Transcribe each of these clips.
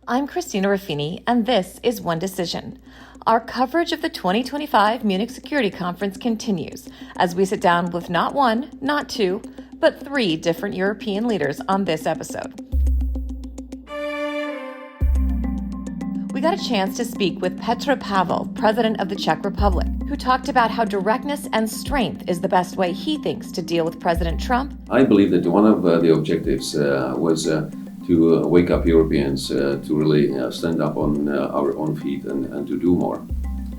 I'm Christina Ruffini, and this is One Decision. Our coverage of the 2025 Munich Security Conference continues as we sit down with not one, not two, but three different European leaders on this episode. We got a chance to speak with Petr Pavel, President of the Czech Republic, who talked about how directness and strength is the best way he thinks to deal with President Trump. I believe that one of the objectives was to wake up Europeans to really stand up on our own feet and to do more.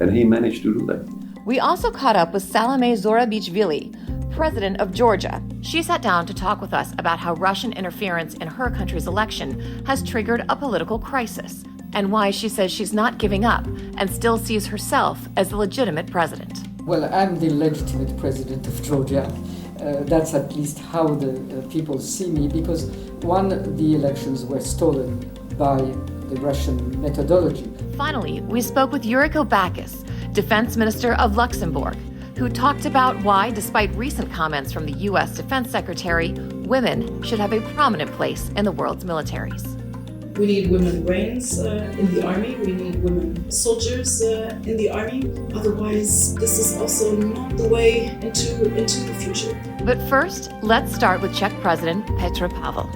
And he managed to do that. We also caught up with Salome Zourabichvili, President of Georgia. She sat down to talk with us about how Russian interference in her country's election has triggered a political crisis, and why she says she's not giving up and still sees herself as the legitimate president. Well, I'm the legitimate president of Georgia. That's at least how the people see me, because one, the elections were stolen by the Russian methodology. Finally, we spoke with Yuriko Backes, Defense Minister of Luxembourg, who talked about why, despite recent comments from the U.S. Defense Secretary, women should have a prominent place in the world's militaries. We need women brains in the army. We need women soldiers in the army. Otherwise, this is also not the way into the future. But first, let's start with Czech President Petr Pavel.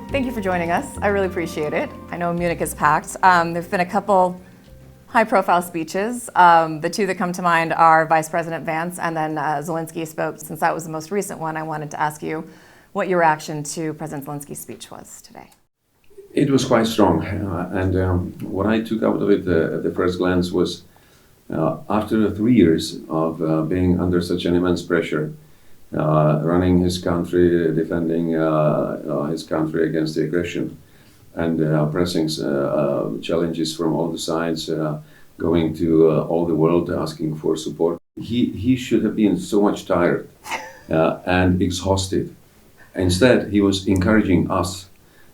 Thank you for joining us. I really appreciate it. I know Munich is packed. There've been a couple high-profile speeches. The two that come to mind are Vice President Vance and then Zelensky spoke. Since that was the most recent one, I wanted to ask you what your reaction to President Zelensky's speech was today. It was quite strong, and what I took out of it at the first glance was after 3 years of being under such an immense pressure, running his country, defending his country against the aggression, and pressing challenges from all the sides, going to all the world asking for support. He should have been so much tired and exhausted. Instead, he was encouraging us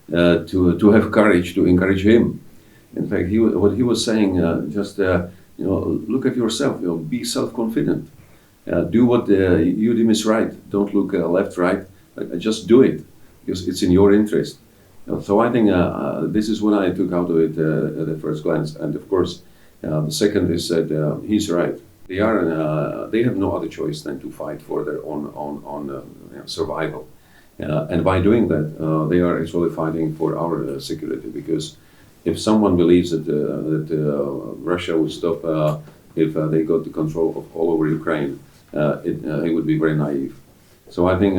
to have courage, to encourage him. In fact, what he was saying, look at yourself, be self-confident. Do what you deem is right. Don't look left, right. Just do it, because it's in your interest. So I think this is what I took out of it at the first glance. And of course, the second is that he's right. They have no other choice than to fight for their own survival. And by doing that, they are actually fighting for our security, because if someone believes that Russia will stop if they got the control of all over Ukraine, it would be very naive. So I think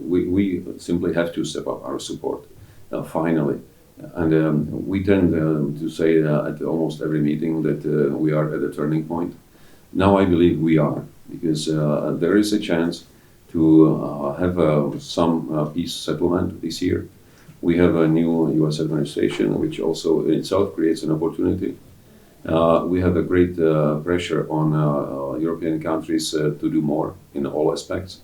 we simply have to step up our support, finally. And we tend to say at almost every meeting that we are at a turning point. Now I believe we are, because there is a chance to have some peace settlement this year. We have a new U.S. administration, which also in itself creates an opportunity. We have a great pressure on European countries to do more in all aspects.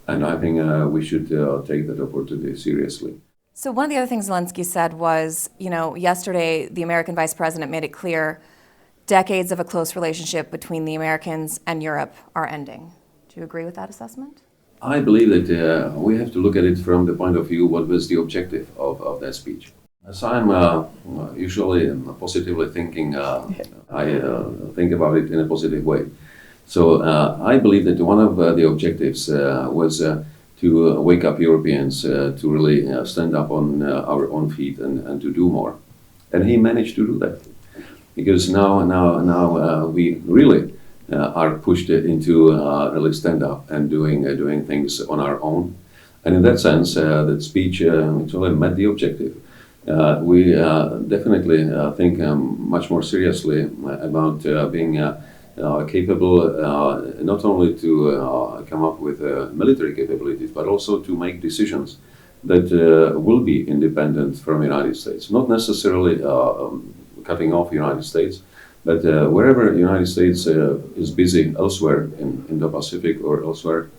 And I think we should take that opportunity seriously. So one of the other things Zelensky said was, yesterday the American vice president made it clear decades of a close relationship between the Americans and Europe are ending. Do you agree with that assessment? I believe that we have to look at it from the point of view what was the objective of that speech. As I'm usually positively thinking, I think about it in a positive way. So I believe that one of the objectives was to wake up Europeans to really stand up on our own feet and to do more. And he managed to do that. Because now we really are pushed into really stand up and doing things on our own. And in that sense, that speech actually met the objective. We definitely think much more seriously about being capable not only to come up with military capabilities, but also to make decisions that will be independent from the United States. Not necessarily cutting off the United States, but wherever the United States is busy elsewhere in the Pacific or elsewhere,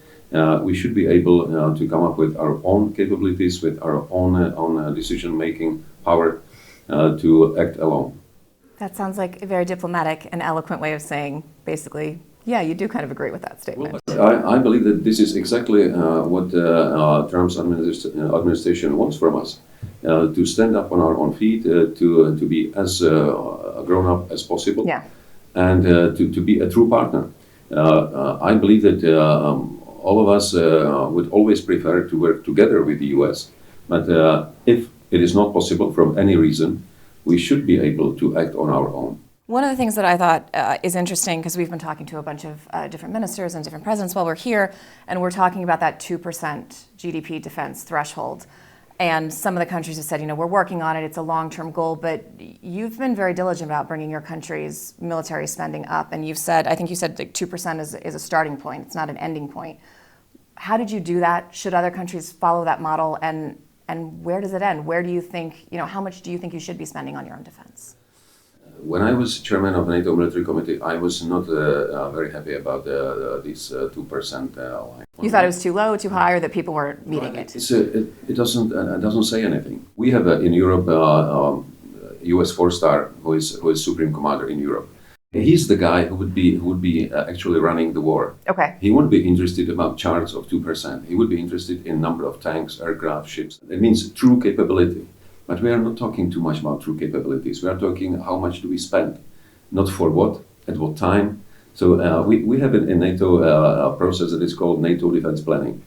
we should be able to come up with our own capabilities, with our own decision-making power to act alone. That sounds like a very diplomatic and eloquent way of saying, basically, yeah, you do kind of agree with that statement. Well, I believe that this is exactly what Trump's administration wants from us. to stand up on our own feet, to be as grown up as possible, and to be a true partner. I believe that all of us would always prefer to work together with the US, but if it is not possible from any reason, we should be able to act on our own. One of the things that I thought is interesting, because we've been talking to a bunch of different ministers and different presidents while we're here, and we're talking about that 2% GDP defense threshold. And some of the countries have said, we're working on it, it's a long-term goal, but you've been very diligent about bringing your country's military spending up. And you've said, I think you said 2% is a starting point, it's not an ending point. How did you do that? Should other countries follow that model? And where does it end? Where do you think, how much do you think you should be spending on your own defense? When I was chairman of the NATO Military Committee, I was not very happy about this 2% line. You thought it was too low, too high, or that people were meeting it? It doesn't say anything. We have in Europe U.S. 4-star who is Supreme Commander in Europe. He's the guy who would be actually running the war. Okay. He wouldn't be interested about charts of 2%. He would be interested in number of tanks, aircraft, ships. It means true capability. But we are not talking too much about true capabilities. We are talking how much do we spend, not for what, at what time. So we have in NATO a process that is called NATO defense planning,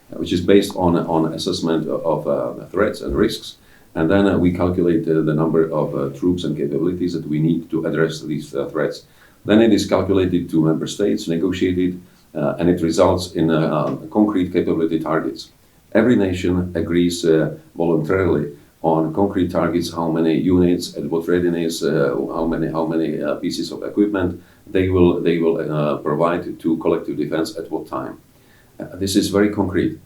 which is based on assessment of threats and risks. And then we calculate the number of troops and capabilities that we need to address these threats. Then it is calculated to member states, negotiated, and it results in concrete capability targets. Every nation agrees voluntarily on concrete targets, how many units, at what readiness, how many pieces of equipment they will provide to collective defense at what time. This is very concrete.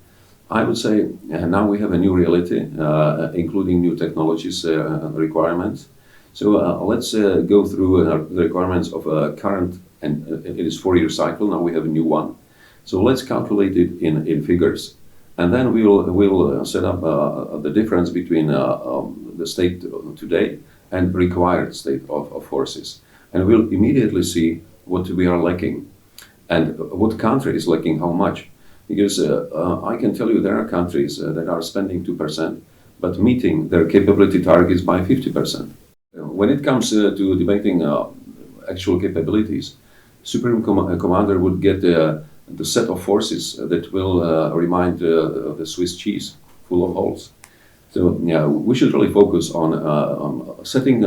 I would say now we have a new reality, including new technologies requirements. So let's go through the requirements of a current, and it is 4-year cycle. Now we have a new one. So let's calculate it in figures. And then we'll set up the difference between the state today and required state of forces. And we'll immediately see what we are lacking and what country is lacking how much. Because I can tell you there are countries that are spending 2%, but meeting their capability targets by 50%. When it comes to debating actual capabilities, Supreme Commander would get the set of forces that will remind the Swiss cheese full of holes. So yeah, we should really focus on setting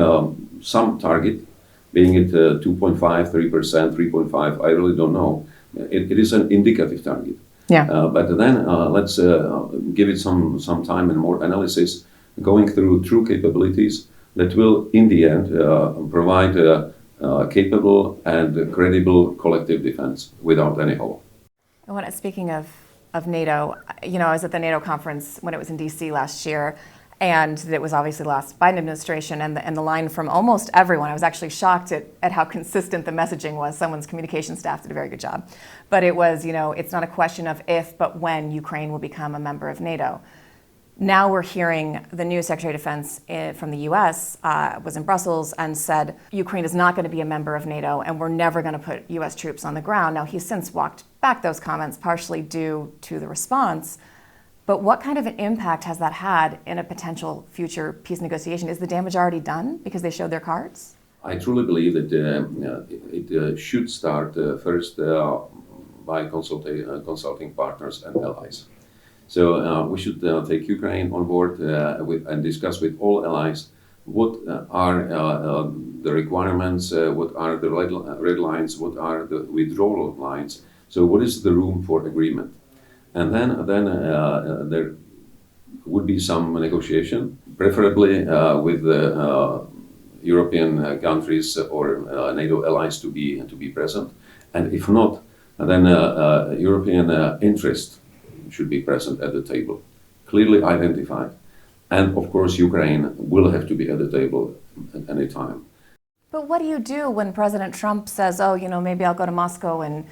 some target, being it 2.5, 3%, 3.5, I really don't know. It is an indicative target. Yeah. But then let's give it some time and more analysis, going through true capabilities that will, in the end, provide capable and credible collective defense without any hope. Speaking of NATO, I was at the NATO conference when it was in DC last year, and it was obviously the last Biden administration, and the line from almost everyone, I was actually shocked at how consistent the messaging was. Someone's communication staff did a very good job. But it was, it's not a question of if, but when Ukraine will become a member of NATO. Now we're hearing the new Secretary of Defense from the US was in Brussels and said Ukraine is not going to be a member of NATO and we're never going to put US troops on the ground. Now he's since walked back those comments, partially due to the response. But what kind of an impact has that had in a potential future peace negotiation? Is the damage already done because they showed their cards? I truly believe that it should start first by consulting partners and allies. So we should take Ukraine on board and discuss with all allies what are the requirements, what are the red lines, what are the withdrawal lines. So what is the room for agreement? And then there would be some negotiation, preferably with the European countries or NATO allies to be present. And if not, then European interest should be present at the table, clearly identified. And of course, Ukraine will have to be at the table at any time. But what do you do when President Trump says, maybe I'll go to Moscow and,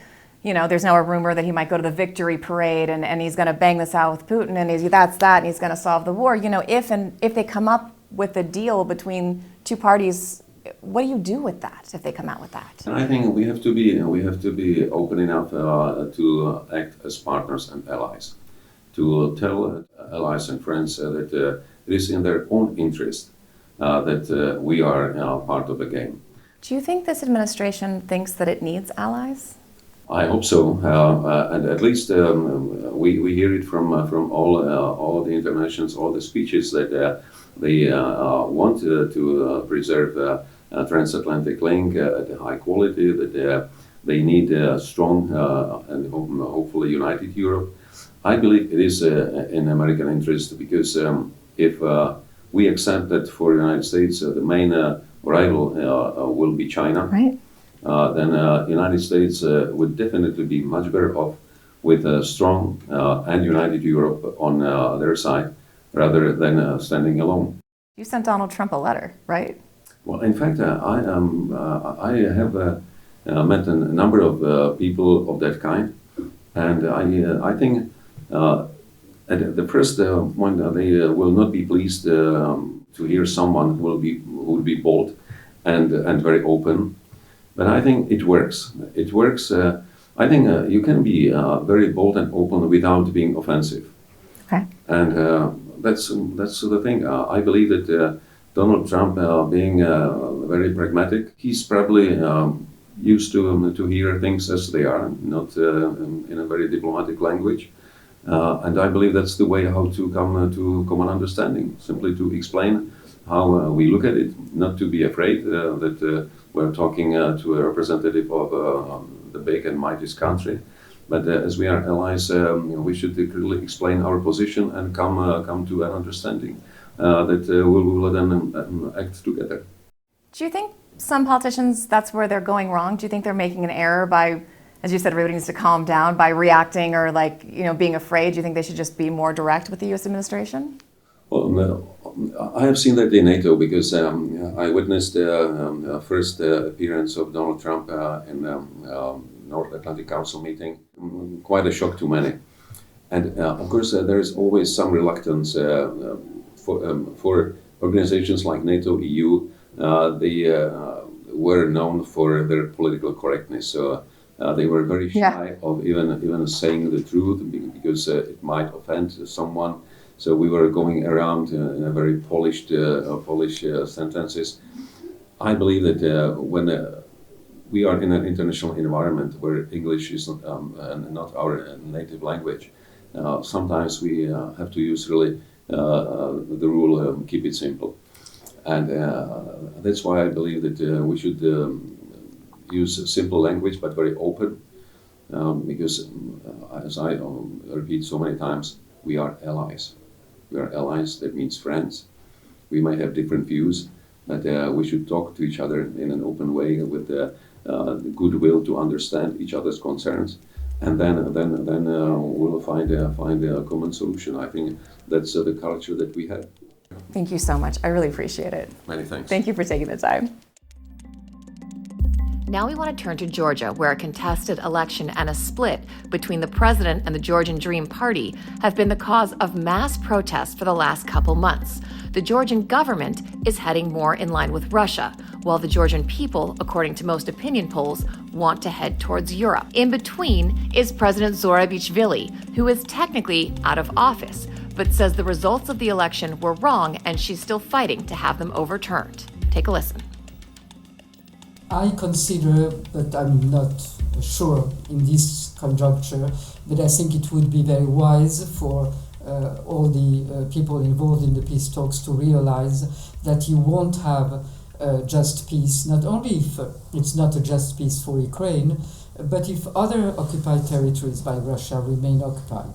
there's now a rumor that he might go to the victory parade and he's going to bang this out with Putin and that's that and he's going to solve the war. If they come up with a deal between two parties, what do you do with that if they come out with that? And I think we have to be open enough to act as partners and allies, to tell allies and friends that it is in their own interest that we are part of the game. Do you think this administration thinks that it needs allies? I hope so, and at least we hear it from all the interventions, all the speeches that they want to preserve a transatlantic link at a high quality, that they need a strong and hopefully united Europe. I believe it is in American interest because if we accept that for the United States the main rival will be China, right, then United States would definitely be much better off with a strong and united Europe on their side rather than standing alone. You sent Donald Trump a letter, right? Well, in fact, I have met a number of people of that kind, and I think at the first point they will not be pleased to hear someone who will be bold and very open. But I think it works. It works. I think you can be very bold and open without being offensive. Okay. And that's the thing. I believe that Donald Trump, being very pragmatic, he's probably used to hear things as they are, not in a very diplomatic language. And I believe that's the way how to come to common understanding. Simply to explain how we look at it, not to be afraid that we're talking to a representative of the big and mighty country. But as we are allies, we should clearly explain our position and come to an understanding that we will then act together. Do you think some politicians, that's where they're going wrong? Do you think they're making an error by, as you said, everybody needs to calm down, by reacting or being afraid? Do you think they should just be more direct with the U.S. administration? Well, I have seen that in NATO because I witnessed the first appearance of Donald Trump in the North Atlantic Council meeting. Quite a shock to many. And of course, there is always some reluctance for organizations like NATO, EU. They were known for their political correctness. So they were very shy of even saying the truth because it might offend someone. So we were going around in a very polished sentences. I believe that when we are in an international environment where English is not our native language, sometimes we have to use really the rule, keep it simple. And that's why I believe that we should use simple language but very open, because as I repeat so many times, we are allies. We are allies, that means friends. We might have different views, but we should talk to each other in an open way with the goodwill to understand each other's concerns, and then we'll find a common solution. I think that's the culture that we have. Thank you so much. I really appreciate it. Many thanks. Thank you for taking the time. Now we want to turn to Georgia, where a contested election and a split between the president and the Georgian Dream Party have been the cause of mass protests for the last couple months. The Georgian government is heading more in line with Russia, while the Georgian people, according to most opinion polls, want to head towards Europe. In between is President Zourabichvili, who is technically out of office, but says the results of the election were wrong and she's still fighting to have them overturned. Take a listen. I consider, but I'm not sure in this conjuncture, but I think it would be very wise for all the people involved in the peace talks to realize that you won't have just peace, not only if it's not a just peace for Ukraine, but if other occupied territories by Russia remain occupied,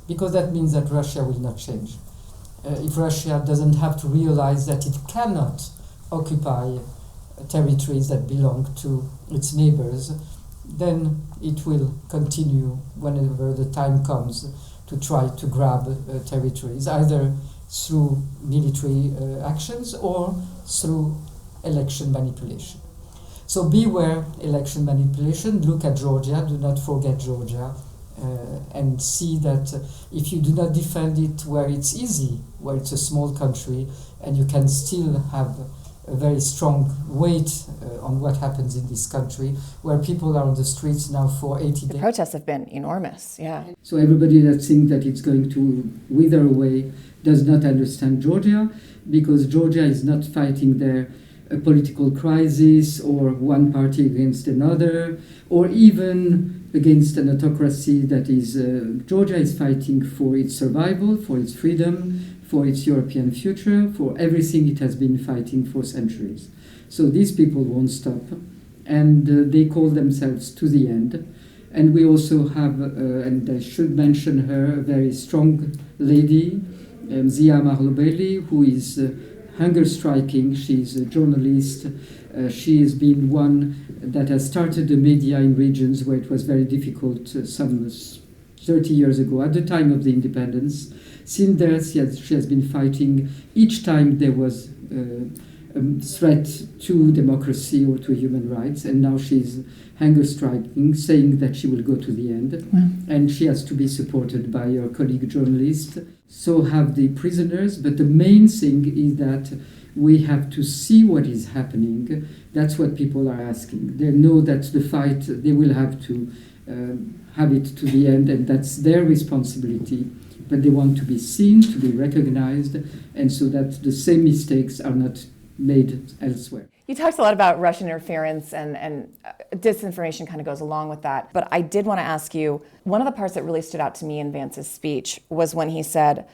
because that means that Russia will not change. If Russia doesn't have to realize that it cannot occupy territories that belong to its neighbors, then it will continue whenever the time comes to try to grab territories, either through military actions or through election manipulation. So beware election manipulation. Look at Georgia. Do not forget Georgia. And see that if you do not defend it where it's easy, where it's a small country, and you can still have a very strong weight on what happens in this country, where people are on the streets now for 80 days. The protests have been enormous, yeah. So everybody that thinks that it's going to wither away does not understand Georgia, because Georgia is not fighting there a political crisis or one party against another, or even against an autocracy that is... Georgia is fighting for its survival, for its freedom, for its European future, for everything it has been fighting for centuries. So these people won't stop, and they call themselves To the End. And we also have, and I should mention her, a very strong lady, Zia Marlobeli, who is hunger striking. She's a journalist. She has been one that has started the media in regions where it was very difficult some 30 years ago, at the time of the independence. Since there, she has been fighting each time there was a threat to democracy or to human rights, and now she's hunger striking, saying that she will go to the end. Wow. And she has to be supported by her colleague journalists. So have the prisoners, but the main thing is that we have to see what is happening. That's what people are asking. They know that the fight, they will have to have it to the end, and that's their responsibility. But they want to be seen, to be recognized, and so that the same mistakes are not made elsewhere. You talked a lot about Russian interference, and disinformation kind of goes along with that. But I did want to ask you, one of the parts that really stood out to me in Vance's speech was when he said,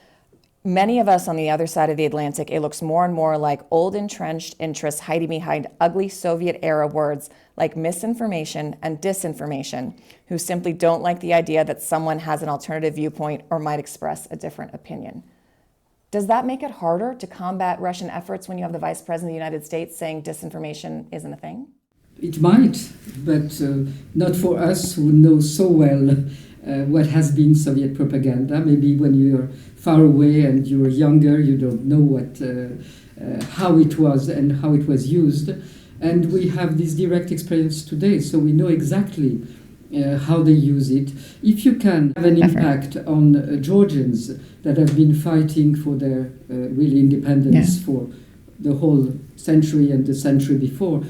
many of us on the other side of the Atlantic, it looks more and more like old entrenched interests hiding behind ugly Soviet-era words like misinformation and disinformation, who simply don't like the idea that someone has an alternative viewpoint or might express a different opinion. Does that make it harder to combat Russian efforts when you have the Vice President of the United States saying disinformation isn't a thing? It might, but not for us who know so well what has been Soviet propaganda. Maybe when you're far away and you're younger, you don't know how it was and how it was used. And we have this direct experience today, so we know exactly how they use it. If you can have an impact on Georgians that have been fighting for their really independence for the whole century and the century before,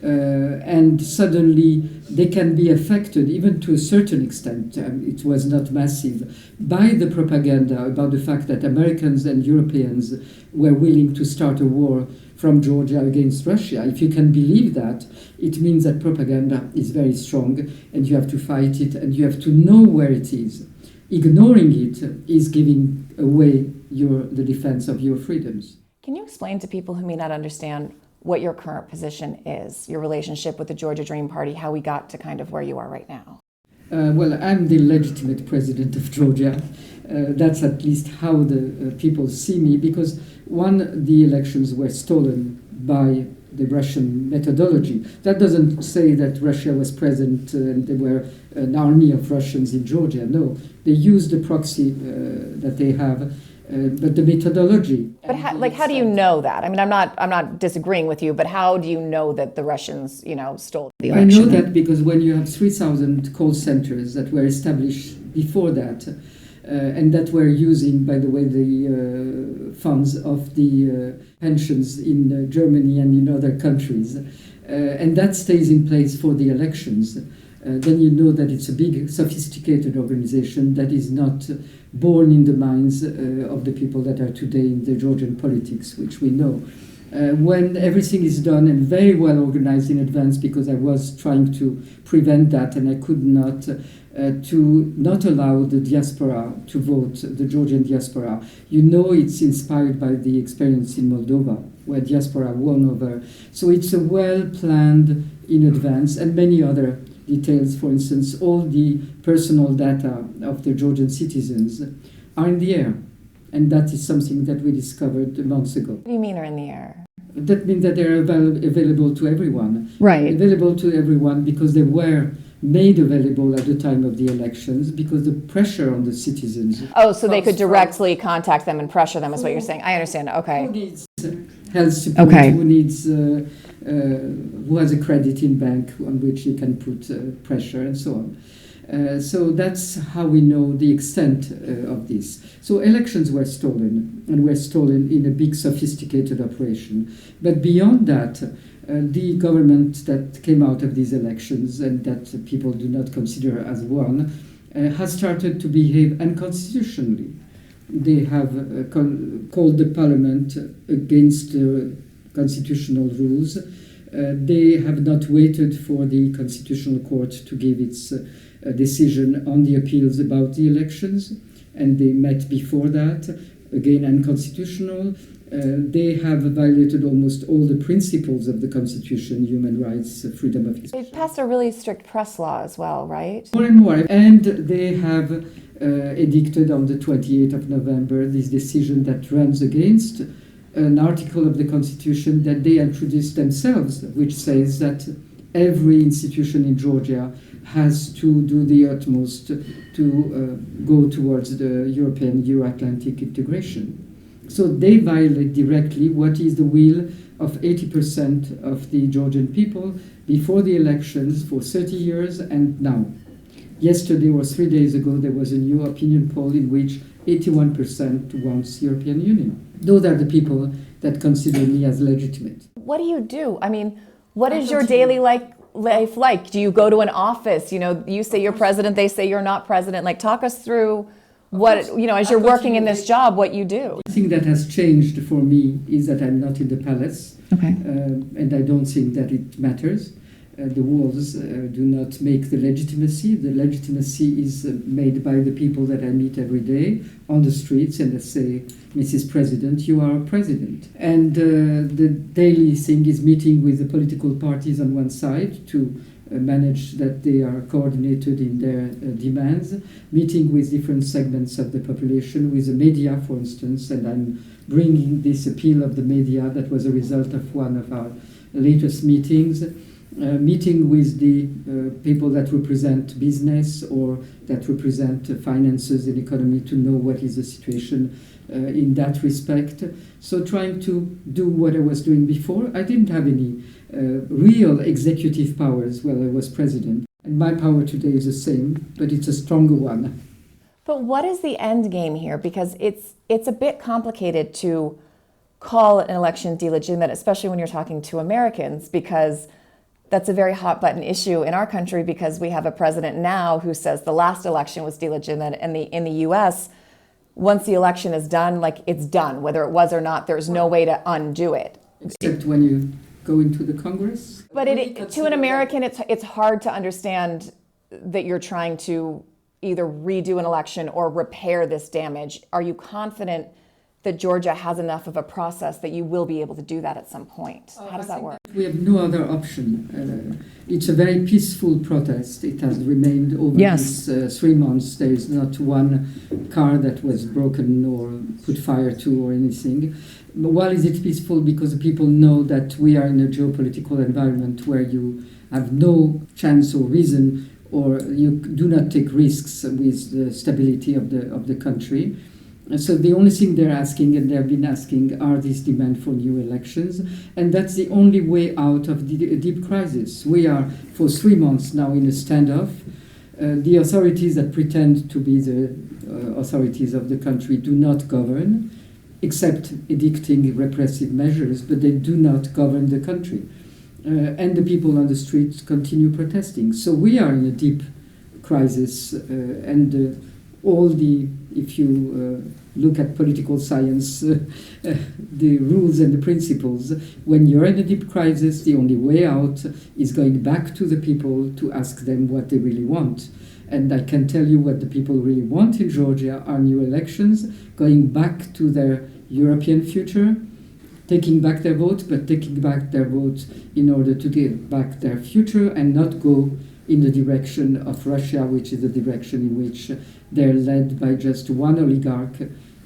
and suddenly they can be affected, even to a certain extent, it was not massive, by the propaganda about the fact that Americans and Europeans were willing to start a war from Georgia against Russia. If you can believe that, it means that propaganda is very strong, and you have to fight it, and you have to know where it is. Ignoring it is giving away the defense of your freedoms. Can you explain to people who may not understand what your current position is, your relationship with the Georgia Dream Party, how we got to kind of where you are right now? Well, I'm the legitimate president of Georgia. That's at least how the people see me, because the elections were stolen by the Russian methodology. That doesn't say that Russia was present and there were an army of Russians in Georgia. No, they used the proxy that they have. But the methodology. But how do you know that? I mean, I'm not disagreeing with you, but how do you know that the Russians, stole the election? I know that because when you have 3,000 call centers that were established before that, and that were using, by the way, the funds of the pensions in Germany and in other countries, and that stays in place for the elections, then you know that it's a big, sophisticated organization that is not born in the minds of the people that are today in the Georgian politics, which we know. When everything is done and very well organized in advance, because I was trying to prevent that and I could not, to not allow the diaspora to vote, the Georgian diaspora. It's inspired by the experience in Moldova, where diaspora won over. So it's a well-planned in advance, and many other details. For instance, all the personal data of the Georgian citizens are in the air. And that is something that we discovered months ago. What do you mean are in the air? That means that they're available to everyone. Right. Available to everyone because they were made available at the time of the elections, because the pressure on the citizens... Oh, so they could directly contact them and pressure them is what you're saying. I understand. Okay. Who needs health support? Okay. Who needs... who has a credit in bank on which you can put pressure and so on. So that's how we know the extent of this. So elections were stolen, and were stolen in a big sophisticated operation. But beyond that, the government that came out of these elections and that people do not consider as won has started to behave unconstitutionally. They have called the parliament against constitutional rules. They have not waited for the Constitutional Court to give its decision on the appeals about the elections, and they met before that, again unconstitutional. They have violated almost all the principles of the Constitution, human rights, freedom of expression. They've passed a really strict press law as well, right? More and more. And they have edicted on the 28th of November this decision that runs against an article of the Constitution that they introduced themselves, which says that every institution in Georgia has to do the utmost to go towards the European Euro-Atlantic integration. So they violate directly what is the will of 80% of the Georgian people before the elections for 30 years and now. Yesterday or 3 days ago, there was a new opinion poll in which 81% wants European Union. Those are the people that consider me as legitimate. What do you do? I mean, what is your daily life like? Do you go to an office? You know, you say you're president, they say you're not president. Like, talk us through what, you know, as you're working in this job, what you do. The thing that has changed for me is that I'm not in the palace. Okay. And I don't think that it matters. The walls do not make the legitimacy. The legitimacy is made by the people that I meet every day on the streets, and they say, Mrs. President, you are a president. And the daily thing is meeting with the political parties on one side to manage that they are coordinated in their demands, meeting with different segments of the population, with the media, for instance, and I'm bringing this appeal of the media that was a result of one of our latest meetings. Meeting with the people that represent business or that represent finances and economy to know what is the situation in that respect. So trying to do what I was doing before. I didn't have any real executive powers while I was president. And my power today is the same, but it's a stronger one. But what is the end game here? Because it's a bit complicated to call an election delegitimate, especially when you're talking to Americans, because that's a very hot button issue in our country, because we have a president now who says the last election was delegitimate, and in the US, once the election is done, like, it's done. Whether it was or not, there's no way to undo it. Except when you go into the Congress. But to an American, it's hard to understand that you're trying to either redo an election or repair this damage. Are you confident that Georgia has enough of a process that you will be able to do that at some point? How does that work? We have no other option. It's a very peaceful protest. It has remained over these 3 months. There is not one car that was broken or put fire to or anything. But why is it peaceful? Because the people know that we are in a geopolitical environment where you have no chance or reason, or you do not take risks with the stability of the country. So the only thing they're asking, and they've been asking, are these demand for new elections. And that's the only way out of the deep crisis. We are for 3 months now in a standoff. The authorities that pretend to be the authorities of the country do not govern, except edicting repressive measures, but they do not govern the country. And the people on the streets continue protesting. So we are in a deep crisis, if you look at political science, the rules and the principles, when you're in a deep crisis, the only way out is going back to the people to ask them what they really want. And I can tell you what the people really want in Georgia are new elections, going back to their European future, taking back their vote, but taking back their vote in order to get back their future and not go in the direction of Russia, which is the direction in which they're led by just one oligarch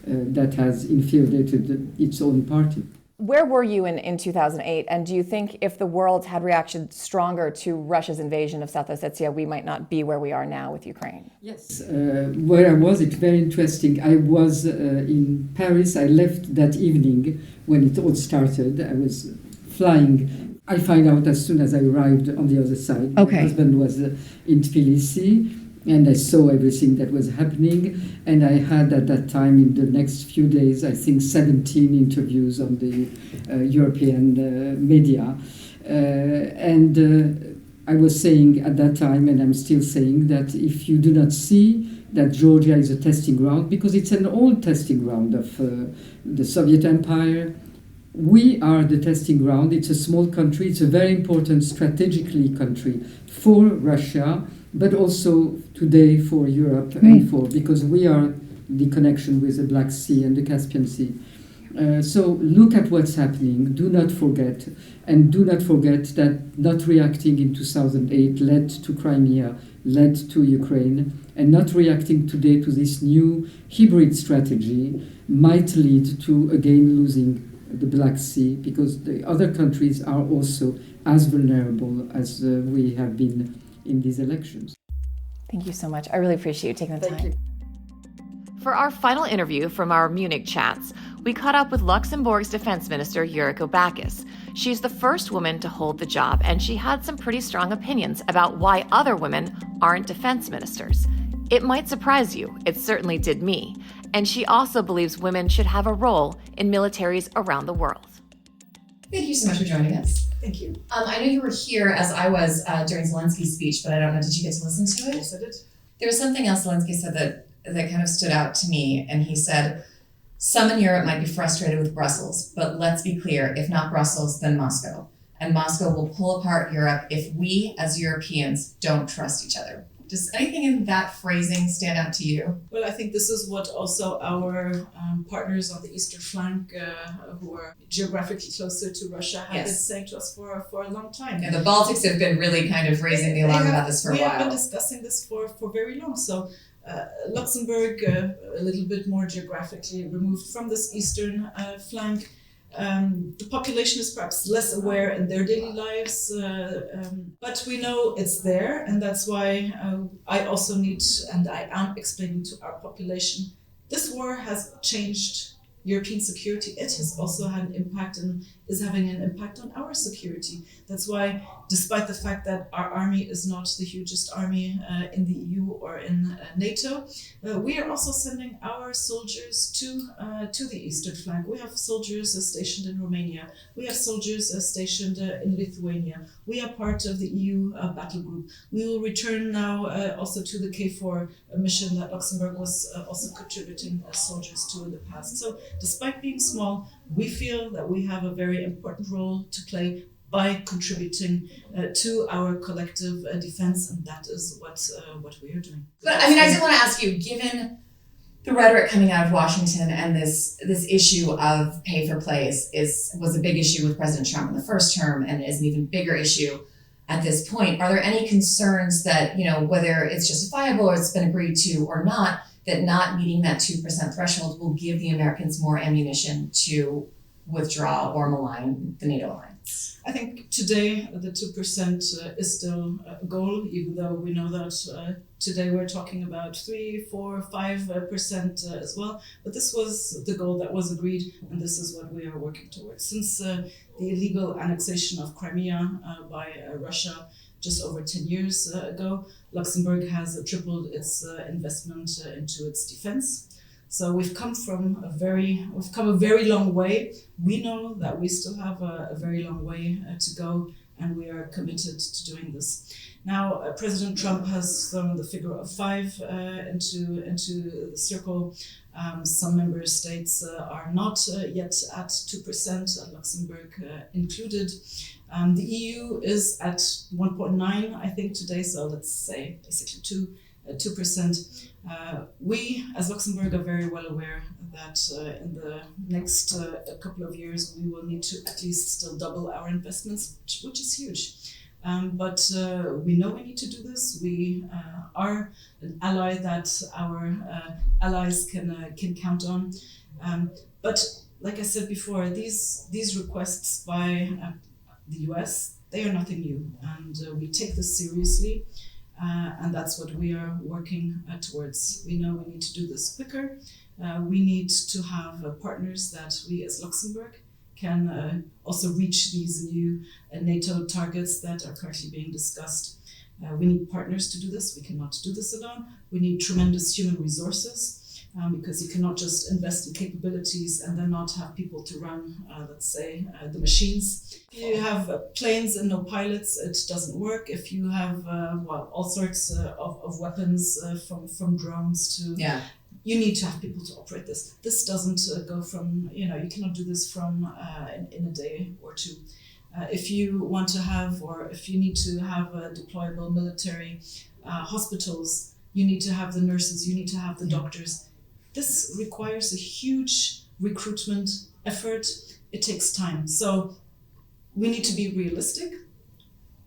that has infiltrated its own party. Where were you in 2008? And do you think if the world had reacted stronger to Russia's invasion of South Ossetia, we might not be where we are now with Ukraine? Yes. Where I was, it's very interesting. I was in Paris. I left that evening when it all started. I was flying. I find out as soon as I arrived on the other side. Okay. My husband was in Tbilisi. And I saw everything that was happening, and I had at that time, in the next few days, I think 17 interviews on the European media. I was saying at that time, and I'm still saying, that if you do not see that Georgia is a testing ground, because it's an old testing ground of the Soviet Empire, we are the testing ground. It's a small country. It's a very important strategically country for Russia, but also today for Europe and because we are the connection with the Black Sea and the Caspian Sea. So look at what's happening. Do not forget. And do not forget that not reacting in 2008 led to Crimea, led to Ukraine, and not reacting today to this new hybrid strategy might lead to, again, losing the Black Sea, because the other countries are also as vulnerable as we have been in these elections. Thank you so much. I really appreciate you taking the time. Thank you. For our final interview from our Munich chats, we caught up with Luxembourg's Defense Minister Yuriko Backes. She's the first woman to hold the job, and she had some pretty strong opinions about why other women aren't defense ministers. It might surprise you, it certainly did me, and she also believes women should have a role in militaries around the world. Thank you so much for joining us. Thank you. I know you were here as I was during Zelensky's speech, but I don't know, did you get to listen to it? Yes, I did. There was something else Zelensky said that kind of stood out to me, and he said, some in Europe might be frustrated with Brussels, but let's be clear, if not Brussels, then Moscow. And Moscow will pull apart Europe if we as Europeans don't trust each other. Does anything in that phrasing stand out to you? Well, I think this is what also our partners on the eastern flank, who are geographically closer to Russia, have been saying to us for a long time. Yeah, the Baltics have been really kind of raising the alarm about this for a while. We have been discussing this for very long. So Luxembourg, a little bit more geographically removed from this eastern flank. The population is perhaps less aware in their daily lives, but we know it's there, and that's why I also need, and I am explaining to our population, this war has changed European security. It has also had an impact and is having an impact on our security. That's why, despite the fact that our army is not the hugest army in the EU or in NATO, we are also sending our soldiers to the eastern flank. We have soldiers stationed in Romania. We have soldiers stationed in Lithuania. We are part of the EU battle group. We will return now also to the KFOR mission that Luxembourg was also contributing soldiers to in the past. So despite being small, we feel that we have a very important role to play by contributing to our collective defense, and that is what we are doing. But I mean, I did want to ask you, given the rhetoric coming out of Washington and this issue of pay for play was a big issue with President Trump in the first term and is an even bigger issue at this point, are there any concerns that, whether it's justifiable or it's been agreed to or not, that not meeting that 2% threshold will give the Americans more ammunition to withdraw or malign the NATO alliance? I think today the 2% is still a goal, even though we know that today we're talking about 3, 4, 5% as well. But this was the goal that was agreed, and this is what we are working towards. Since the illegal annexation of Crimea by Russia just over 10 years ago, Luxembourg has tripled its investment into its defense. So we've come a very long way. We know that we still have a very long way to go, and we are committed to doing this. Now, President Trump has thrown the figure of 5 into the circle. Some member states are not yet at 2%, Luxembourg included. The EU is at 1.9, I think, today, so let's say basically 2%. We, as Luxembourg, are very well aware that in the next couple of years, we will need to at least still double our investments, which is huge. But we know we need to do this. We are an ally that our allies can count on. But like I said before, these requests by the US, they are nothing new, and we take this seriously. And that's what we are working towards. We know we need to do this quicker. We need to have partners that we as Luxembourg can also reach these new NATO targets that are currently being discussed. We need partners to do this. We cannot do this alone. We need tremendous human resources because you cannot just invest in capabilities and then not have people to run, the machines. If you have planes and no pilots, it doesn't work. If you have all sorts of weapons from drones to you need to have people to operate this. This doesn't go from, you cannot do this from in a day or two. If you want to have, or if you need to have deployable military hospitals, you need to have the nurses, you need to have the doctors. This requires a huge recruitment effort. It takes time. So we need to be realistic.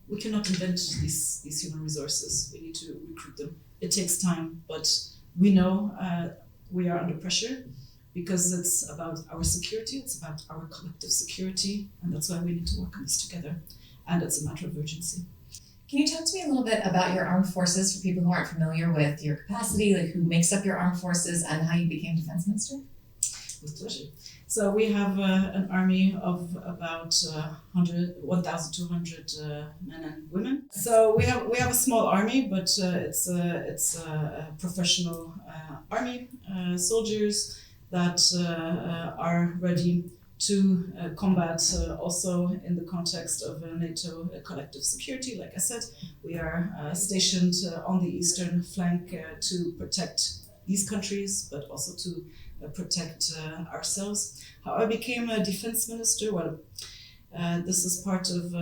We cannot invent these human resources. We need to recruit them. It takes time, but we know we are under pressure because it's about our security, it's about our collective security, and that's why we need to work on this together. And it's a matter of urgency. Can you talk to me a little bit about your armed forces for people who aren't familiar with your capacity, like who makes up your armed forces and how you became defense minister? With pleasure. So we have an army of about 1,200 men and women. So we have a small army, but it's a professional army, soldiers that are ready to combat also in the context of NATO collective security. Like I said, we are stationed on the eastern flank to protect these countries, but also to protect ourselves. How I became a defense minister? Well, this is part of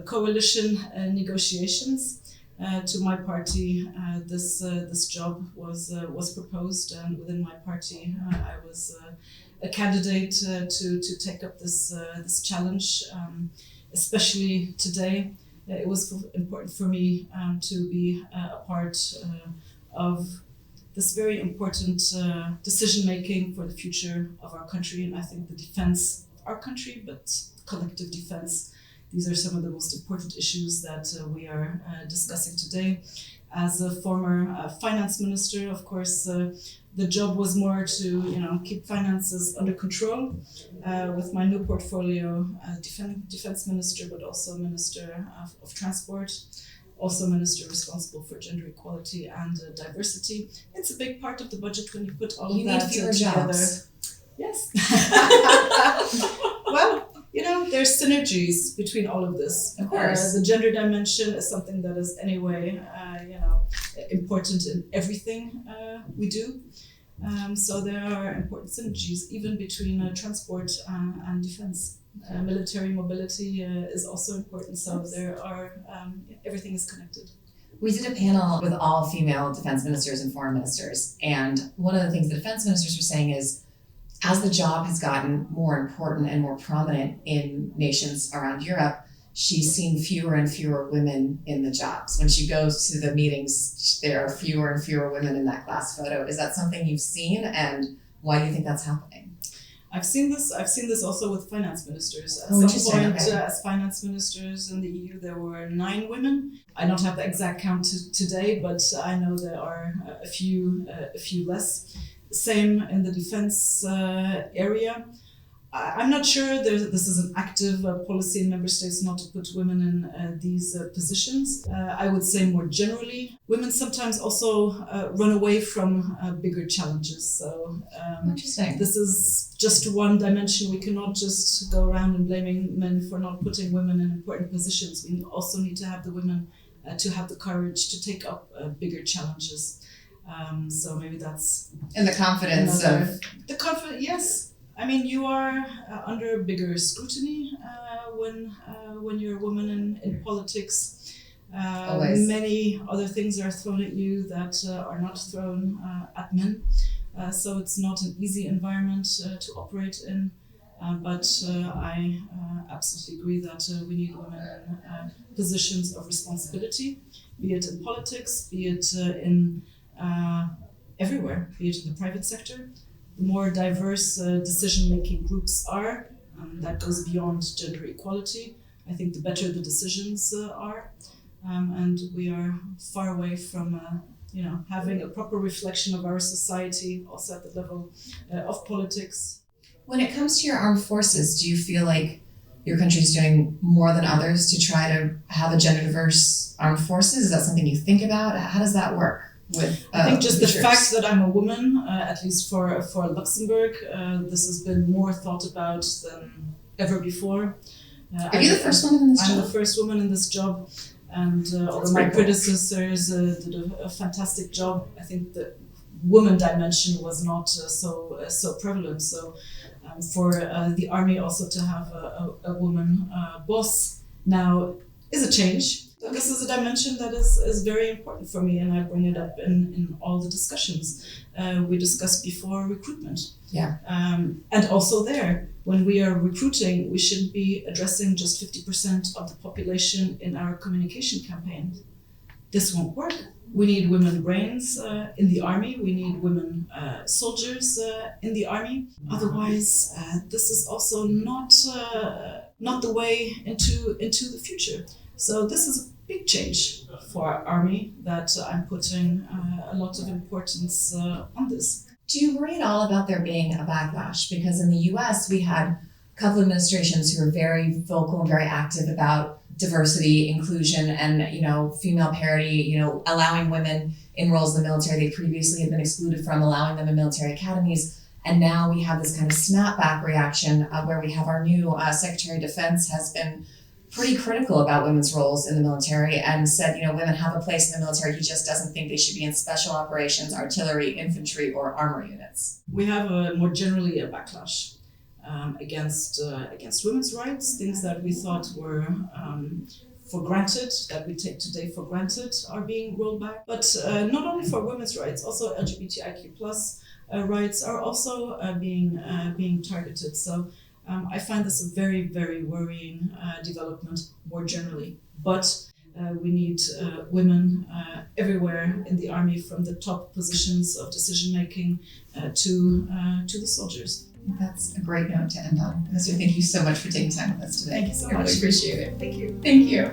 coalition negotiations. To my party, this job was proposed, and within my party, I was a candidate to take up this challenge, especially today. It was important for me to be a part of this very important decision-making for the future of our country, and I think the defense of our country, but collective defense, these are some of the most important issues that we are discussing today. As a former finance minister, of course, the job was more to keep finances under control. With my new portfolio, defense minister, but also minister of transport, also minister responsible for gender equality and diversity. It's a big part of the budget when you put all of that together. Jobs. Yes. Well, there's synergies between all of this. Of course. The gender dimension is something that is anyway, important in everything we do. So there are important synergies even between transport and defense. Military mobility is also important. So there are, everything is connected. We did a panel with all female defense ministers and foreign ministers. And one of the things the defense ministers were saying is, as the job has gotten more important and more prominent in nations around Europe, she's seen fewer and fewer women in the jobs. When she goes to the meetings, there are fewer and fewer women in that class photo. Is that something you've seen, and why do you think that's happening? I've seen this also with finance ministers. At some point, as finance ministers in the EU, there were 9 women. I don't have the exact count today, but I know there are a few less. Same in the defense area. I'm not sure this is an active policy in member states not to put women in these positions. I would say more generally, women sometimes also run away from bigger challenges. So Interesting. This is just one dimension. We cannot just go around and blaming men for not putting women in important positions. We also need to have the women to have the courage to take up bigger challenges. So maybe that's... And the confidence of... The confidence, yes. I mean, you are under bigger scrutiny when you're a woman in politics. Always. Many other things are thrown at you that are not thrown at men. So it's not an easy environment to operate in. But I absolutely agree that we need women in positions of responsibility, be it in politics, be it in everywhere, be it in the private sector. The more diverse decision-making groups are, that goes beyond gender equality, I think the better the decisions are. And we are far away from having a proper reflection of our society, also at the level of politics. When it comes to your armed forces, do you feel like your country's doing more than others to try to have a gender diverse armed forces? Is that something you think about? How does that work with I think just the troops? fact that I'm a woman, at least for Luxembourg, this has been more thought about than ever before. Are you the first woman in this job? I'm the first woman in this job, and although my predecessors did a fantastic job, I think the woman dimension was not so prevalent. So for the army also to have a woman boss now is a change. So this is a dimension that is very important for me, and I bring it up in all the discussions. We discussed before recruitment. Yeah. And also there, when we are recruiting, we shouldn't be addressing just 50% of the population in our communication campaign. This won't work. We need women brains in the army. We need women soldiers in the army. Otherwise, this is also not the way into the future. So this is a big change for our army that I'm putting a lot of importance on this. Do you worry at all about there being a backlash? Because in the US, we had a couple of administrations who were very vocal and very active about diversity, inclusion, and female parity, allowing women in roles in the military they previously had been excluded from, allowing them in military academies. And now we have this kind of snapback reaction where we have our new Secretary of Defense has been pretty critical about women's roles in the military and said, women have a place in the military. He just doesn't think they should be in special operations, artillery, infantry, or armor units. We have more generally a backlash against women's rights, things that we thought were for granted, that we take today for granted, are being rolled back. But not only for women's rights, also LGBTIQ+ rights are also being targeted. So I find this a very, very worrying development more generally. But we need women everywhere in the army, from the top positions of decision-making to the soldiers. That's a great note to end on. Minister, thank you so much for taking time with us today. Thank you so much. I really appreciate it. Thank you. Thank you.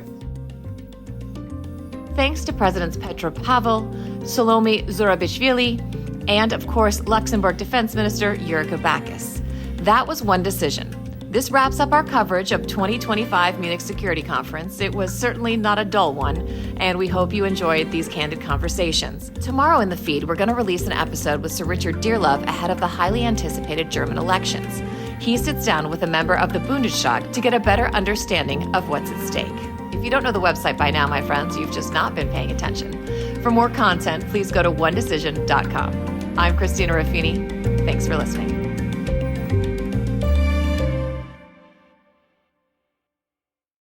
Thanks to Presidents Petr Pavel, Salome Zourabichvili, and of course, Luxembourg Defense Minister Yuriko Backes. That was One Decision. This wraps up our coverage of 2025 Munich Security Conference. It was certainly not a dull one, and we hope you enjoyed these candid conversations. Tomorrow in the feed, we're going to release an episode with Sir Richard Dearlove ahead of the highly anticipated German elections. He sits down with a member of the Bundestag to get a better understanding of what's at stake. If you don't know the website by now, my friends, you've just not been paying attention. For more content, please go to onedecision.com. I'm Christina Ruffini. Thanks for listening.